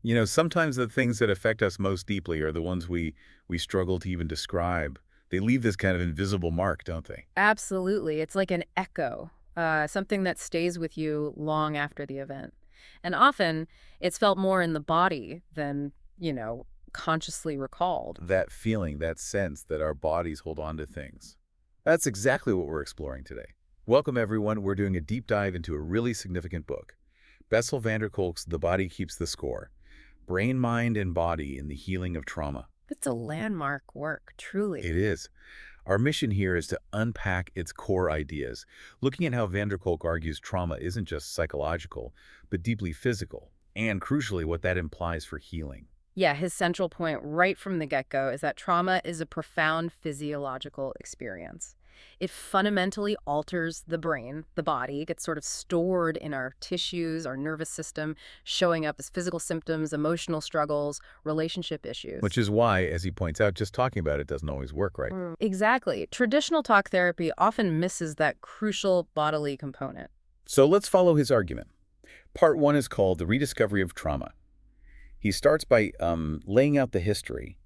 You know, sometimes the things that affect us most deeply are the ones we struggle to even describe. They leave this kind of invisible mark, don't they? Absolutely. It's like an echo, something that stays with you long after the event. And often it's felt more in the body than, consciously recalled. That feeling, that sense that our bodies hold on to things. That's exactly what we're exploring today. Welcome, everyone. We're doing a deep dive into a really significant book. Bessel van der Kolk's The Body Keeps the Score. Brain, Mind, and Body in the Healing of Trauma. It's a landmark work, truly. It is. Our mission here is to unpack its core ideas, looking at how van der Kolk argues trauma isn't just psychological, but deeply physical, and crucially, what that implies for healing. Yeah, his central point right from the get-go is that trauma is a profound physiological experience. It fundamentally alters the brain, the body. It gets sort of stored in our tissues, our nervous system, showing up as physical symptoms, emotional struggles, relationship issues. Which is why, as he points out, just talking about it doesn't always work, right? Exactly. Traditional talk therapy often misses that crucial bodily component. So let's follow his argument. Part one is called The Rediscovery of Trauma. He starts by laying out the history,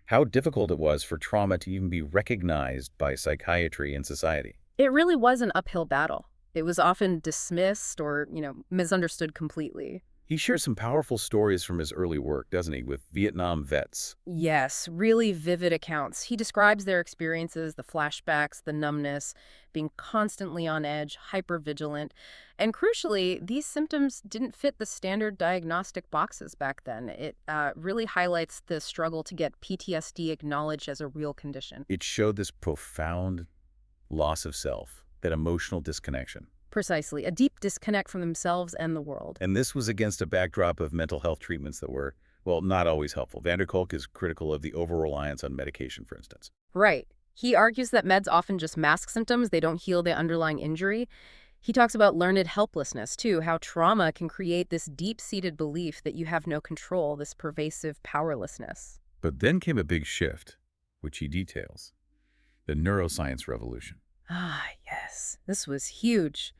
how difficult it was for trauma to even be recognized by psychiatry and society. It really was an uphill battle. It was often dismissed or, misunderstood completely. He shares some powerful stories from his early work, doesn't he, with Vietnam vets. Yes, really vivid accounts. He describes their experiences, the flashbacks, the numbness, being constantly on edge, hypervigilant. And crucially, these symptoms didn't fit the standard diagnostic boxes back then. It really highlights the struggle to get PTSD acknowledged as a real condition. It showed this profound loss of self, that emotional disconnection. Precisely, a deep disconnect from themselves and the world. And this was against a backdrop of mental health treatments that were, well, not always helpful. Van der Kolk is critical of the over-reliance on medication, for instance. Right. He argues that meds often just mask symptoms, they don't heal the underlying injury. He talks about learned helplessness, too, how trauma can create this deep-seated belief that you have no control, this pervasive powerlessness. But then came a big shift, which he details, the neuroscience revolution. Ah, yes. This was huge.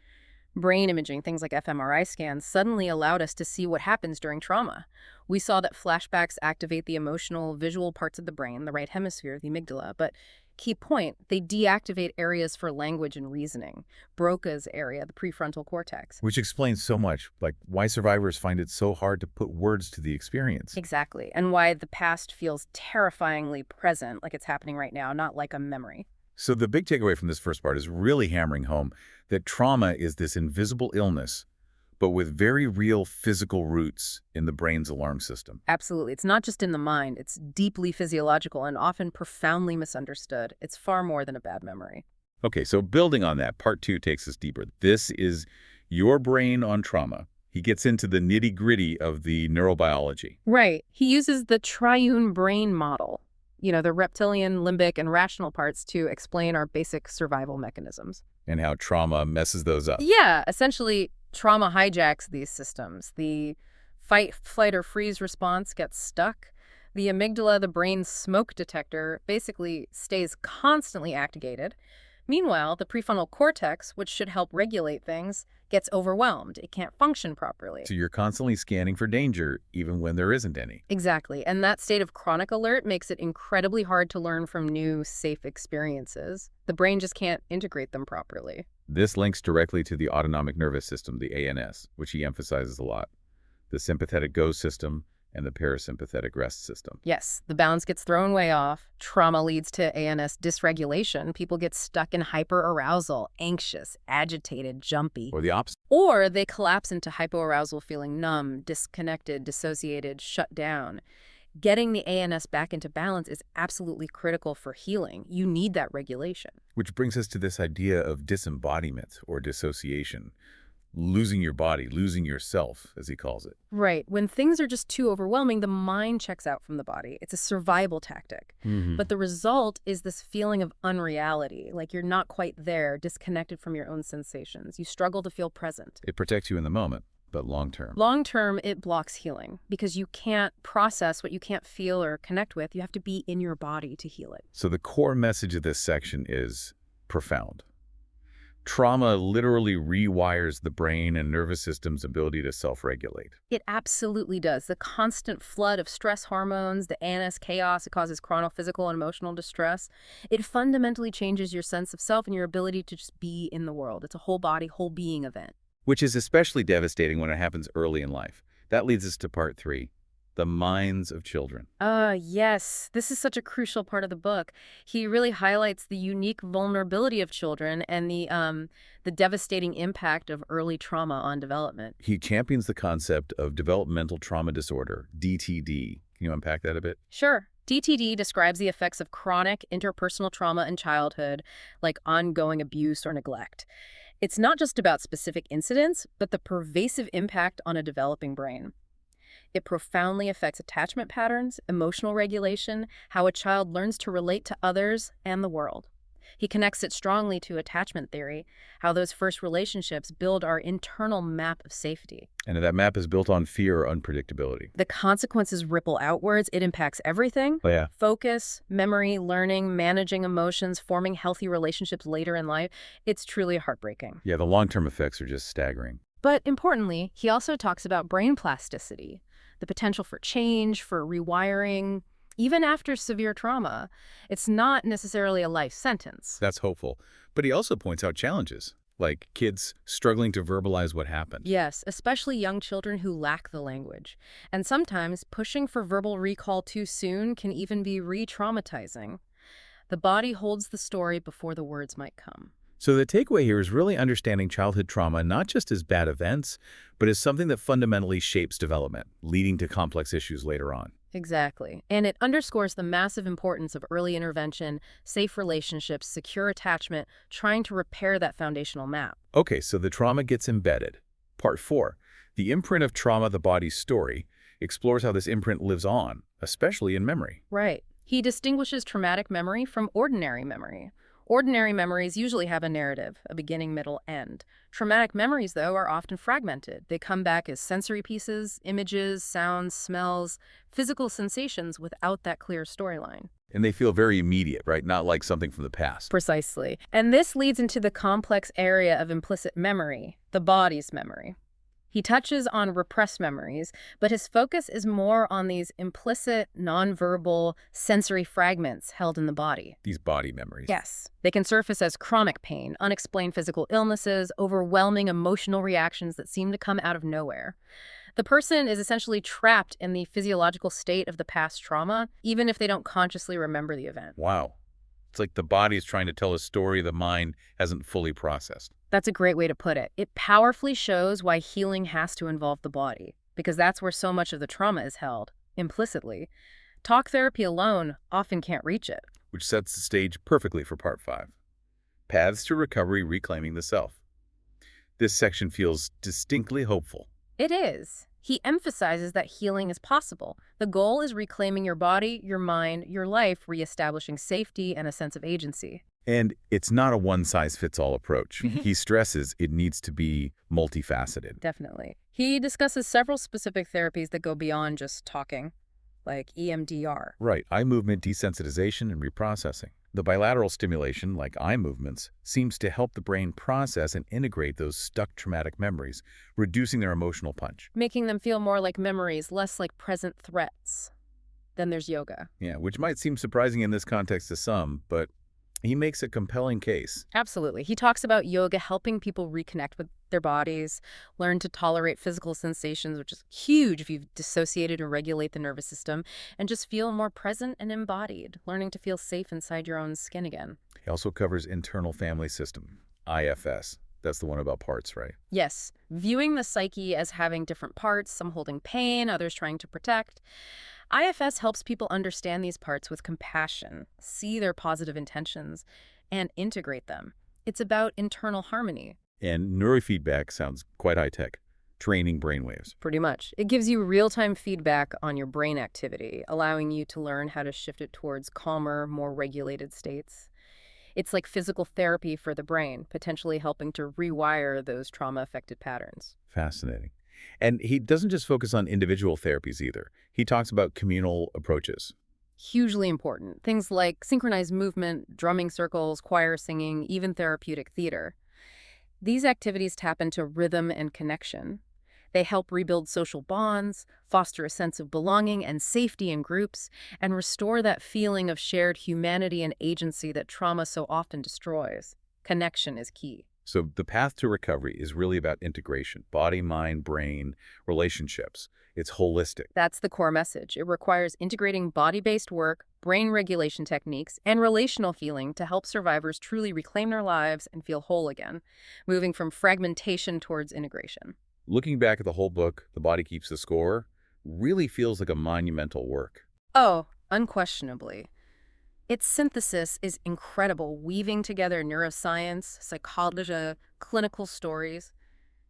Brain imaging, things like fMRI scans, suddenly allowed us to see what happens during trauma. We saw that flashbacks activate the emotional, visual parts of the brain, the right hemisphere, the amygdala, but key point, they deactivate areas for language and reasoning. Broca's area, the prefrontal cortex. Which explains so much, like why survivors find it so hard to put words to the experience. Exactly, and why the past feels terrifyingly present, like it's happening right now, not like a memory. So the big takeaway from this first part is really hammering home that trauma is this invisible illness, but with very real physical roots in the brain's alarm system. Absolutely. It's not just in the mind. It's deeply physiological and often profoundly misunderstood. It's far more than a bad memory. Okay, so building on that, part two takes us deeper. This is your brain on trauma. He gets into the nitty-gritty of the neurobiology. Right. He uses the triune brain model, the reptilian, limbic, and rational parts to explain our basic survival mechanisms. And how trauma messes those up. Yeah, essentially, trauma hijacks these systems. The fight, flight, or freeze response gets stuck. The amygdala, the brain's smoke detector, basically stays constantly activated. Meanwhile, the prefrontal cortex, which should help regulate things, gets overwhelmed. It can't function properly. So you're constantly scanning for danger, even when there isn't any. Exactly. And that state of chronic alert makes it incredibly hard to learn from new, safe experiences. The brain just can't integrate them properly. This links directly to the autonomic nervous system, the ANS, which he emphasizes a lot. The sympathetic go system and the parasympathetic rest system. Yes, the balance gets thrown way off. Trauma leads to ANS dysregulation. People get stuck in hyperarousal, anxious, agitated, jumpy. Or the opposite. Or they collapse into hypoarousal, feeling numb, disconnected, dissociated, shut down. Getting the ANS back into balance is absolutely critical for healing. You need that regulation. Which brings us to this idea of disembodiment or dissociation. Losing your body, losing yourself, as he calls it. Right. When things are just too overwhelming, the mind checks out from the body. It's a survival tactic. But the result is this feeling of unreality, like you're not quite there, disconnected from your own sensations. You struggle to feel present. It protects you in the moment, but long-term. Long-term, it blocks healing because you can't process what you can't feel or connect with. You have to be in your body to heal it. So the core message of this section is profound. Trauma literally rewires the brain and nervous system's ability to self-regulate. It absolutely does. The constant flood of stress hormones, the ANS chaos, it causes chronic physical and emotional distress. It fundamentally changes your sense of self and your ability to just be in the world. It's a whole body, whole being event. Which is especially devastating when it happens early in life. That leads us to part 3, the minds of children. Yes. This is such a crucial part of the book. He really highlights the unique vulnerability of children and the devastating impact of early trauma on development. He champions the concept of developmental trauma disorder, DTD. Can you unpack that a bit? Sure. DTD describes the effects of chronic interpersonal trauma in childhood, like ongoing abuse or neglect. It's not just about specific incidents, but the pervasive impact on a developing brain. It profoundly affects attachment patterns, emotional regulation, how a child learns to relate to others and the world. He connects it strongly to attachment theory, how those first relationships build our internal map of safety. And that map is built on fear or unpredictability. The consequences ripple outwards. It impacts everything. Oh, yeah. Focus, memory, learning, managing emotions, forming healthy relationships later in life. It's truly heartbreaking. Yeah, the long-term effects are just staggering. But importantly, he also talks about brain plasticity, the potential for change, for rewiring, even after severe trauma. It's not necessarily a life sentence. That's hopeful. But he also points out challenges, like kids struggling to verbalize what happened. Yes, especially young children who lack the language. And sometimes pushing for verbal recall too soon can even be re-traumatizing. The body holds the story before the words might come. So the takeaway here is really understanding childhood trauma not just as bad events, but as something that fundamentally shapes development, leading to complex issues later on. Exactly. And it underscores the massive importance of early intervention, safe relationships, secure attachment, trying to repair that foundational map. Okay, so the trauma gets embedded. Part 4, the imprint of trauma, the body's story, explores how this imprint lives on, especially in memory. Right. He distinguishes traumatic memory from ordinary memory. Ordinary memories usually have a narrative, a beginning, middle, end. Traumatic memories, though, are often fragmented. They come back as sensory pieces, images, sounds, smells, physical sensations without that clear storyline. And they feel very immediate, right? Not like something from the past. Precisely. And this leads into the complex area of implicit memory, the body's memory. He touches on repressed memories, but his focus is more on these implicit, nonverbal, sensory fragments held in the body. These body memories. Yes. They can surface as chronic pain, unexplained physical illnesses, overwhelming emotional reactions that seem to come out of nowhere. The person is essentially trapped in the physiological state of the past trauma, even if they don't consciously remember the event. Wow. It's like the body is trying to tell a story the mind hasn't fully processed. That's a great way to put it. It powerfully shows why healing has to involve the body, because that's where so much of the trauma is held, implicitly. Talk therapy alone often can't reach it. Which sets the stage perfectly for part 5. Paths to recovery, reclaiming the self. This section feels distinctly hopeful. It is. He emphasizes that healing is possible. The goal is reclaiming your body, your mind, your life, reestablishing safety and a sense of agency. And it's not a one-size-fits-all approach. He stresses it needs to be multifaceted. Definitely. He discusses several specific therapies that go beyond just talking, like EMDR. Right, eye movement desensitization and reprocessing. The bilateral stimulation, like eye movements, seems to help the brain process and integrate those stuck traumatic memories, reducing their emotional punch. Making them feel more like memories, less like present threats. Then there's yoga. Yeah, which might seem surprising in this context to some, but he makes a compelling case. Absolutely. He talks about yoga helping people reconnect with their bodies, learn to tolerate physical sensations, which is huge if you've dissociated or regulate the nervous system, and just feel more present and embodied, learning to feel safe inside your own skin again. He also covers internal family system, IFS. That's the one about parts, right? Yes, viewing the psyche as having different parts, some holding pain, others trying to protect. IFS helps people understand these parts with compassion, see their positive intentions, and integrate them. It's about internal harmony. And neurofeedback sounds quite high-tech, training brainwaves. Pretty much. It gives you real-time feedback on your brain activity, allowing you to learn how to shift it towards calmer, more regulated states. It's like physical therapy for the brain, potentially helping to rewire those trauma-affected patterns. Fascinating. And he doesn't just focus on individual therapies either. He talks about communal approaches. Hugely important. Things like synchronized movement, drumming circles, choir singing, even therapeutic theater. These activities tap into rhythm and connection. They help rebuild social bonds, foster a sense of belonging and safety in groups, and restore that feeling of shared humanity and agency that trauma so often destroys. Connection is key. So the path to recovery is really about integration, body, mind, brain, relationships. It's holistic. That's the core message. It requires integrating body-based work, brain regulation techniques, and relational healing to help survivors truly reclaim their lives and feel whole again, moving from fragmentation towards integration. Looking back at the whole book, The Body Keeps the Score, really feels like a monumental work. Oh, unquestionably. Its synthesis is incredible, weaving together neuroscience, psychology, clinical stories.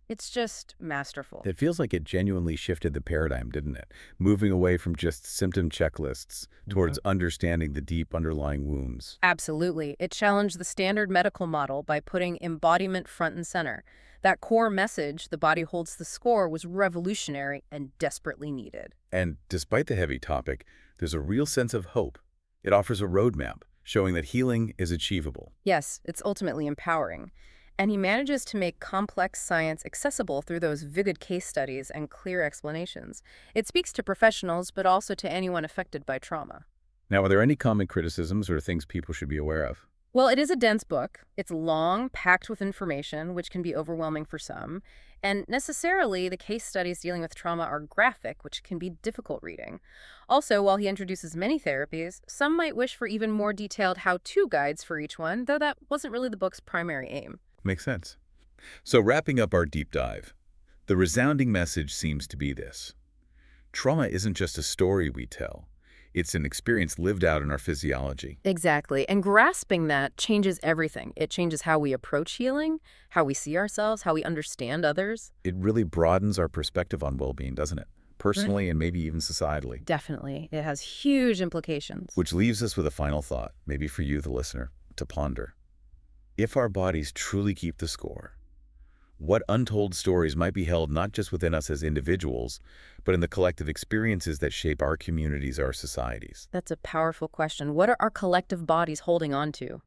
It's just masterful. It feels like it genuinely shifted the paradigm, didn't it? Moving away from just symptom checklists towards understanding the deep underlying wounds. Absolutely. It challenged the standard medical model by putting embodiment front and center. That core message, the body holds the score, was revolutionary and desperately needed. And despite the heavy topic, there's a real sense of hope. It offers a roadmap, showing that healing is achievable. Yes, it's ultimately empowering. And he manages to make complex science accessible through those vivid case studies and clear explanations. It speaks to professionals, but also to anyone affected by trauma. Now, are there any common criticisms or things people should be aware of? Well, it is a dense book. It's long, packed with information, which can be overwhelming for some. And necessarily, the case studies dealing with trauma are graphic, which can be difficult reading. Also, while he introduces many therapies, some might wish for even more detailed how-to guides for each one, though that wasn't really the book's primary aim. Makes sense. So wrapping up our deep dive, the resounding message seems to be this. Trauma isn't just a story we tell. It's an experience lived out in our physiology. Exactly. And grasping that changes everything. It changes how we approach healing, how we see ourselves, how we understand others. It really broadens our perspective on well-being, doesn't it? Personally and maybe even societally. Definitely. It has huge implications. Which leaves us with a final thought, maybe for you, the listener, to ponder. If our bodies truly keep the score, what untold stories might be held not just within us as individuals, but in the collective experiences that shape our communities, our societies? That's a powerful question. What are our collective bodies holding on to?